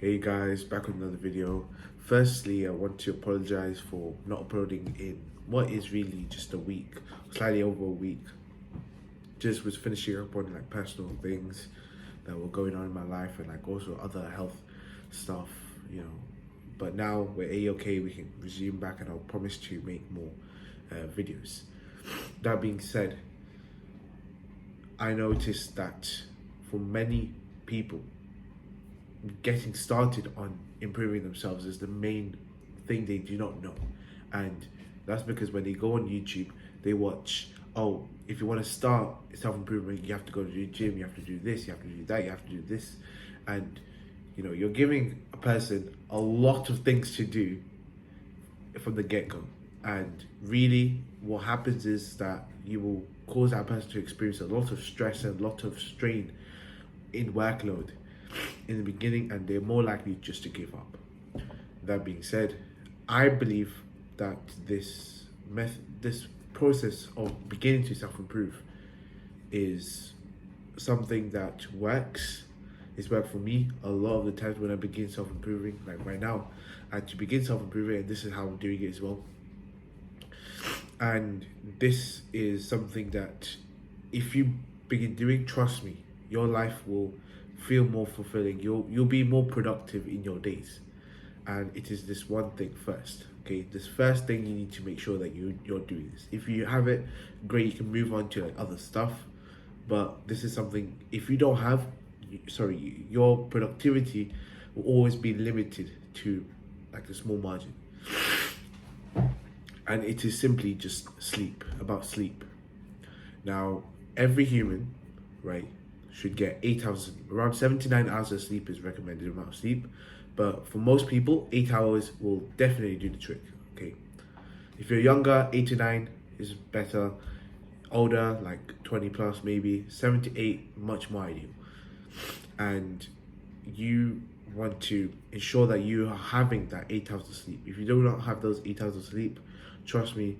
Hey guys, back with another video. Firstly, I want to apologize for not uploading in what is really just a week, slightly over a week. Just was finishing up on like personal things that were going on in my life and like also other health stuff, you know. But now we're A-okay, we can resume back and I'll promise to make more videos. That being said, I noticed that for many people, getting started on improving themselves is the main thing they do not know. And that's because when they go on YouTube, they watch, oh, if you want to start self-improvement, you have to go to the gym, you have to do this, you have to do that, you have to do this. And you know, you're giving a person a lot of things to do from the get-go. And really what happens is that you will cause that person to experience a lot of stress and a lot of strain in workload in the beginning, and they're more likely just to give up. That being said, I believe that this process of beginning to self-improve is something that works. It's worked for me a lot of the times when I begin self-improving, like right now. And to begin self-improving, and this is how I'm doing it as well. And this is something that if you begin doing, trust me, your life will feel more fulfilling. You'll be more productive in your days. And it is this one thing first. Okay, this first thing you need to make sure that you're doing this. If you have it, great, you can move on to like other stuff. But this is something, if you don't have, your productivity will always be limited to like a small margin. And it is simply just sleep, about sleep. Now, every human, right, should get 8 hours, around 79 hours of sleep is recommended amount of sleep. But for most people, 8 hours will definitely do the trick, okay? If you're younger, 8 to 9 is better. Older, like 20 plus maybe, 7 to 8, much more ideal. And you want to ensure that you are having that 8 hours of sleep. If you do not have those 8 hours of sleep, trust me,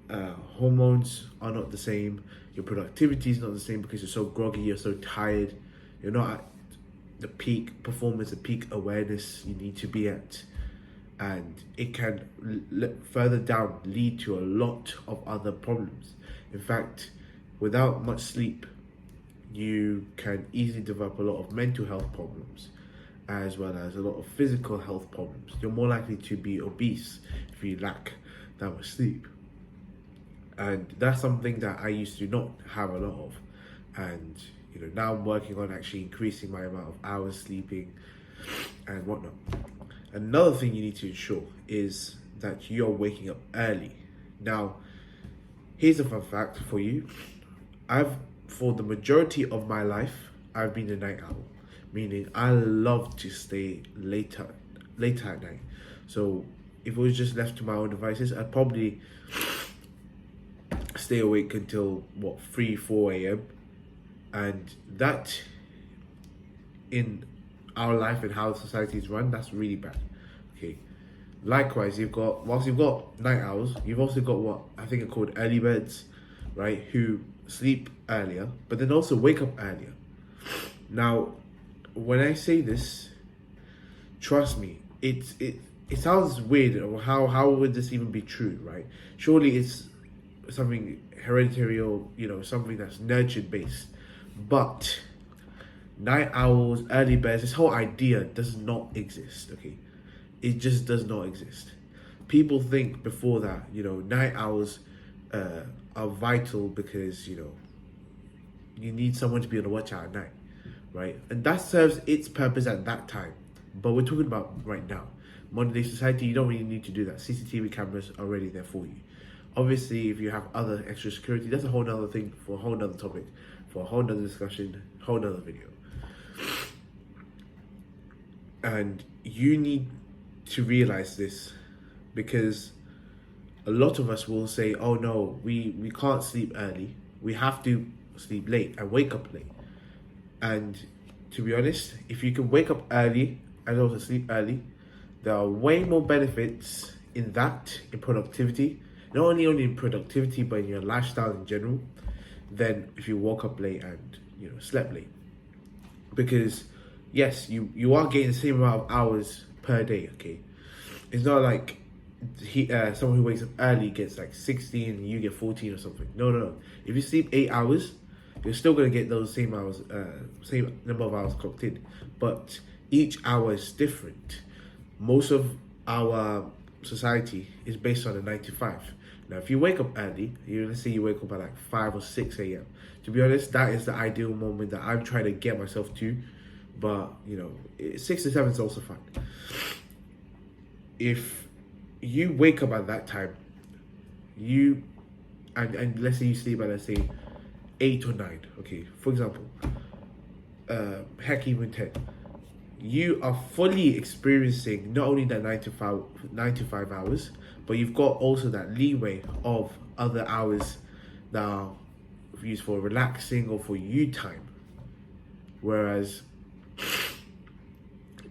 hormones are not the same. Your productivity is not the same because you're so groggy, you're so tired. You're not at the peak performance, the peak awareness you need to be at. And it can further down lead to a lot of other problems. In fact, without much sleep, you can easily develop a lot of mental health problems as well as a lot of physical health problems. You're more likely to be obese if you lack that much sleep. And that's something that I used to not have a lot of. And you know, now I'm working on actually increasing my amount of hours sleeping and whatnot. Another thing you need to ensure is that you're waking up early. Now, here's a fun fact for you. For the majority of my life, I've been a night owl, meaning I love to stay later at night. So if it was just left to my own devices, I'd probably stay awake until 3-4 a.m. and that, in our life and how society is run, that's really bad. Okay, likewise, whilst you've got night owls, you've also got what I think are called early birds, right, who sleep earlier but then also wake up earlier. Now when I say this, trust me, it sounds weird. How would this even be true, right? Surely it's something hereditary or, you know, something that's nurtured based. But night owls, early birds, this whole idea does not exist, okay? It just does not exist. People think before that, you know, night owls are vital because, you know, you need someone to be on the watch out at night, right? And that serves its purpose at that time. But we're talking about right now. Modern day society, you don't really need to do that. CCTV cameras are already there for you. Obviously, if you have other extra security, that's a whole nother thing for a whole nother topic, for a whole nother discussion, whole nother video. And you need to realize this, because a lot of us will say, oh no, we can't sleep early. We have to sleep late and wake up late. And to be honest, if you can wake up early and also sleep early, there are way more benefits in productivity, not only in productivity, but in your lifestyle in general, than if you woke up late and, you know, slept late. Because yes, you are getting the same amount of hours per day. Okay, it's not like someone who wakes up early gets like 16 and you get 14 or something. No, no, no. If you sleep 8 hours, you're still gonna get those same hours, same number of hours clocked in, but each hour is different. Most of our society is based on a 9 to 5. Now, if you wake up early, let's say you wake up at like 5 or 6 a.m. To be honest, that is the ideal moment that I'm trying to get myself to. But 6 to 7 is also fine. If you wake up at that time, and let's say you sleep at, let's say, 8 or 9. Okay, for example, heck, even 10. You are fully experiencing not only that 9 to 5 hours, but you've got also that leeway of other hours that are used for relaxing or for you time. Whereas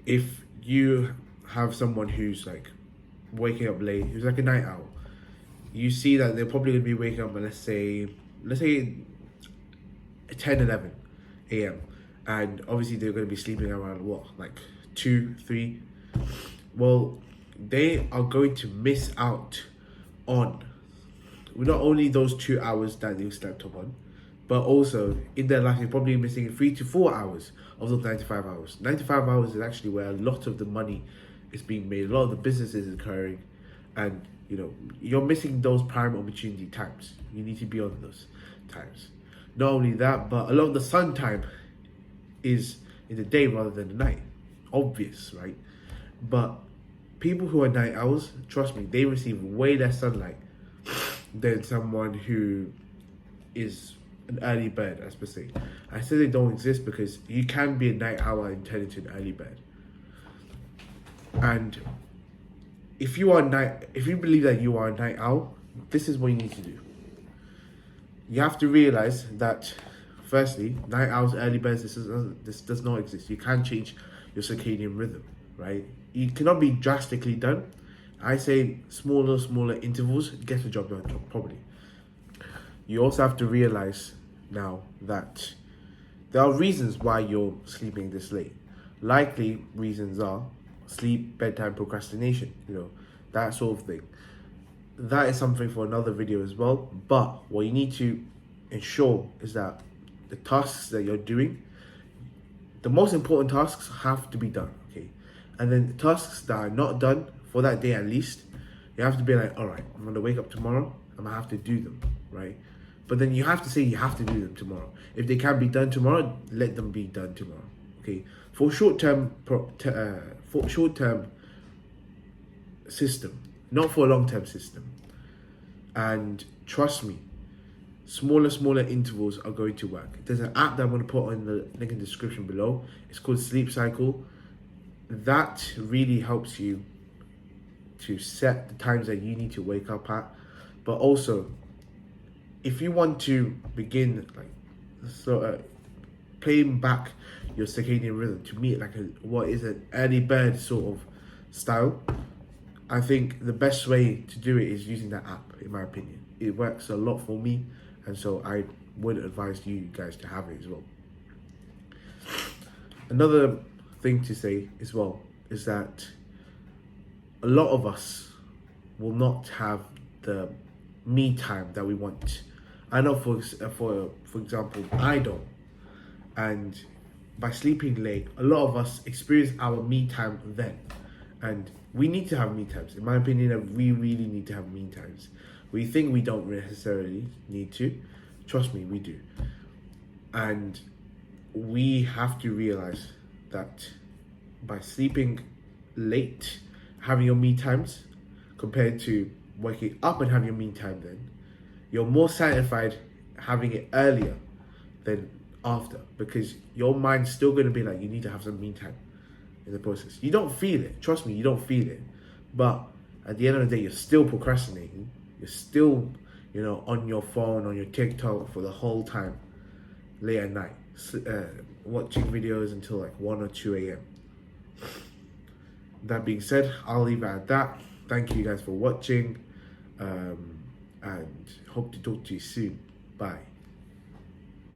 if you have someone who's like waking up late, who's like a night owl, you see that they're probably going to be waking up at, let's say 10, 11 a.m. And obviously they're going to be sleeping around what, like 2, 3. Well, they are going to miss out on not only those 2 hours that they slept up on, but also in their life they're probably missing 3 to 4 hours of those 9 to 5 hours. 9 to 5 hours is actually where a lot of the money is being made, a lot of the businesses is occurring, and you're missing those prime opportunity times. You need to be on those times. Not only that, but a lot of the sun time is in the day rather than the night. Obvious, right? But people who are night owls, trust me, they receive way less sunlight than someone who is an early bird, as per se. I say they don't exist because you can be a night owl and turn into an early bird. And if you believe that you are a night owl, this is what you need to do. You have to realize that, firstly, night owls, early birds, this does not exist. You can't change your circadian rhythm, right? It cannot be drastically done. I say smaller intervals get the job done properly. You also have to realize now that there are reasons why you're sleeping this late. Likely reasons are sleep, bedtime, procrastination, that sort of thing. That is something for another video as well. But what you need to ensure is that the tasks that you're doing, the most important tasks have to be done, okay? And then the tasks that are not done for that day at least, you have to be like, all right, I'm gonna wake up tomorrow, I'm gonna have to do them, right? But then you have to say you have to do them tomorrow. If they can be done tomorrow, let them be done tomorrow, okay? For short-term system, not for a long-term system. And trust me, smaller intervals are going to work. There's an app that I'm going to put on the link in the description below. It's called Sleep Cycle. That really helps you to set the times that you need to wake up at. But also, if you want to begin playing back your circadian rhythm to meet what is an early bird sort of style, I think the best way to do it is using that app, in my opinion. It works a lot for me, and so I would advise you guys to have it as well. Another thing to say as well is that a lot of us will not have the me time that we want. I know for example, I don't. And by sleeping late, a lot of us experience our me time then. And we need to have me times. In my opinion, we really need to have me times. We think we don't necessarily need to. Trust me, we do. And we have to realize that by sleeping late, having your me times, compared to waking up and having your me time then, you're more satisfied having it earlier than after, because your mind's still going to be like, you need to have some me time in the process. You don't feel it. Trust me, you don't feel it. But at the end of the day, you're still procrastinating. You're still, on your phone, on your TikTok for the whole time, late at night, watching videos until like 1 or 2 a.m. That being said, I'll leave it at that. Thank you guys for watching, and hope to talk to you soon. Bye.